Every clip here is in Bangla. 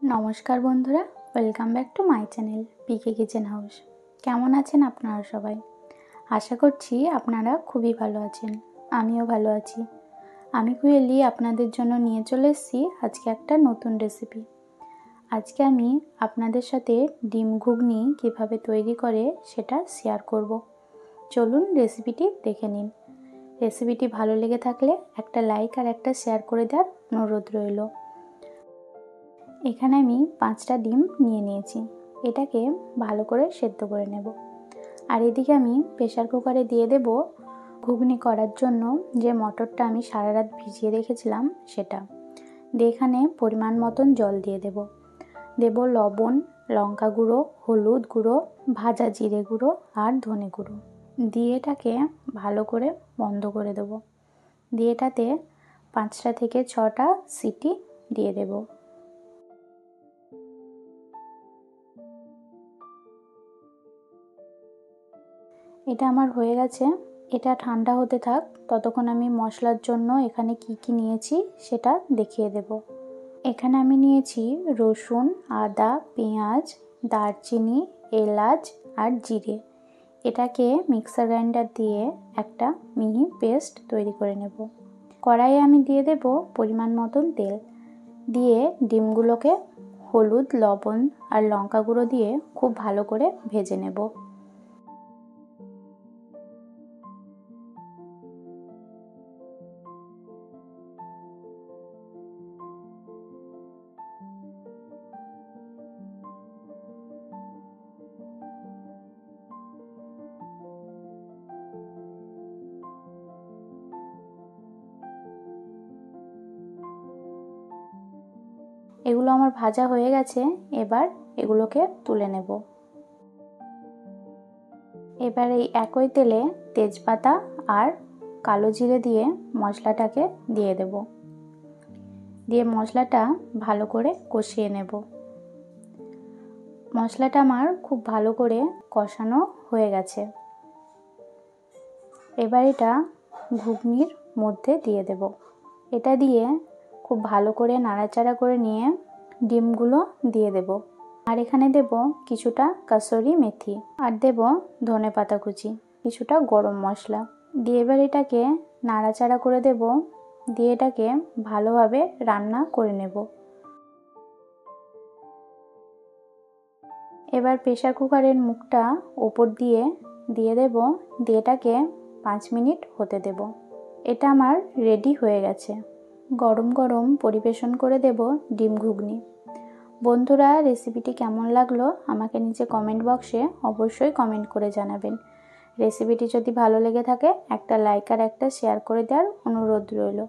নমস্কার বন্ধুরা, welcome back to my channel PK kitchen house. কেমন আছেন আপনারা সবাই? আশা করছি আপনারা খুবই ভালো আছেন। আমিও ভালো আছি। আমি কুয়েলি আপনাদের জন্য নিয়ে চলে এসেছি আজকে একটা নতুন রেসিপি। আজকে আমি আপনাদের সাথে ডিম ঘুগনি কিভাবে তৈরি করে সেটা শেয়ার করব। চলুন রেসিপিটি দেখে নিন। রেসিপিটি ভালো লেগে থাকলে একটা লাইক আর একটা শেয়ার করে দেওয়ার অনুরোধ রইল। এখানে আমি 5টা ডিম নিয়ে নিয়েছি। এটাকে ভালো করে সেদ্ধ করে নেব। আর এদিকে আমি প্রেসার কুকারে দিয়ে দেব ঘুগনি করার জন্য যে মটরটা আমি সারা রাত ভিজিয়ে রেখেছিলাম সেটা। দিয়ে এখানে পরিমাণ মতন জল দিয়ে দেব লবণ, লঙ্কা গুঁড়ো, হলুদ গুঁড়ো, ভাজা জিরে গুঁড়ো আর ধনে গুঁড়ো দিয়ে এটাকে ভালো করে বন্ধ করে দেব। দিয়ে এটাতে 5টা থেকে 6টা সিটি দিয়ে দেব। এটা আমার হয়ে গেছে। এটা ঠান্ডা হতে থাক, ততক্ষণ আমি মশলার জন্য এখানে কি নিয়েছি সেটা দেখিয়ে দেব। এখানে আমি নিয়েছি রসুন, আদা, পেঁয়াজ, দারচিনি, এলাচ আর জিরে। এটাকে মিক্সার গ্রাইন্ডার দিয়ে একটা মিহি পেস্ট তৈরি করে নেব। কড়াইয়ে আমি দিয়ে দেব পরিমাণ মতন তেল। দিয়ে ডিমগুলোকে হলুদ, লবণ আর লঙ্কা গুঁড়ো দিয়ে খুব ভালো করে ভেজে নেব। এগুলো আমার ভাজা হয়ে গেছে। এবার এগুলোকে তুলে নেব। এবার এই একই তেলে তেজপাতা আর কালো জিরে দিয়ে মশলাটাকে দিয়ে দেব। দিয়ে মশলাটা ভালো করে কষিয়ে নেব। মশলাটা আমার খুব ভালো করে কষানো হয়ে গেছে। এবার এটা ঘুগনির মধ্যে দিয়ে দেব। এটা দিয়ে খুব ভালো করে নাড়াচাড়া করে নিয়ে ডিমগুলো দিয়ে দেব। আর এখানে দেব কিছুটা কাসুরি মেথি আর দেব ধনেপাতা কুচি, কিছুটা গরম মশলা দিয়ে এবার এটাকে নাড়াচাড়া করে দেব। দিয়ে এটাকে ভালোভাবে রান্না করে নেব। এবার প্রেসার কুকারের মুখটা ওপর দিয়ে দেব। দিয়ে এটাকে 5 মিনিট হতে দেব। এটা আমার রেডি হয়ে গেছে। গরম গরম পরিবেশন করে দেব ডিম ঘুগনি। বন্ধুরা, রেসিপিটি কেমন লাগলো আমাকে নিচে কমেন্ট বক্সে অবশ্যই কমেন্ট করে জানাবেন। রেসিপিটি যদি ভালো লেগে থাকে একটা লাইক আর একটা শেয়ার করে দেওয়ার অনুরোধ রইল।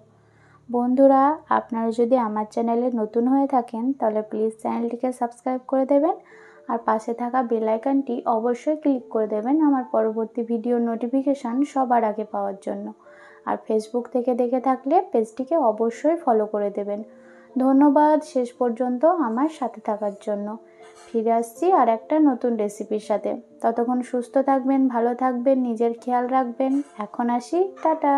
বন্ধুরা, আপনারা যদি আমার চ্যানেলে নতুন হয়ে থাকেন তাহলে প্লিজ চ্যানেলটিকে সাবস্ক্রাইব করে দেবেন আর পাশে থাকা বেল আইকনটি অবশ্যই ক্লিক করে দেবেন আমার পরবর্তী ভিডিও নোটিফিকেশান সবার আগে পাওয়ার জন্য। আর ফেসবুক থেকে দেখে থাকলে পেজটিকে অবশ্যই ফলো করে দেবেন। ধন্যবাদ শেষ পর্যন্ত আমার সাথে থাকার জন্য। ফিরে আসছি আর একটা নতুন রেসিপির সাথে। ততক্ষণ সুস্থ থাকবেন, ভালো থাকবেন, নিজের খেয়াল রাখবেন। এখন আসি, টাটা।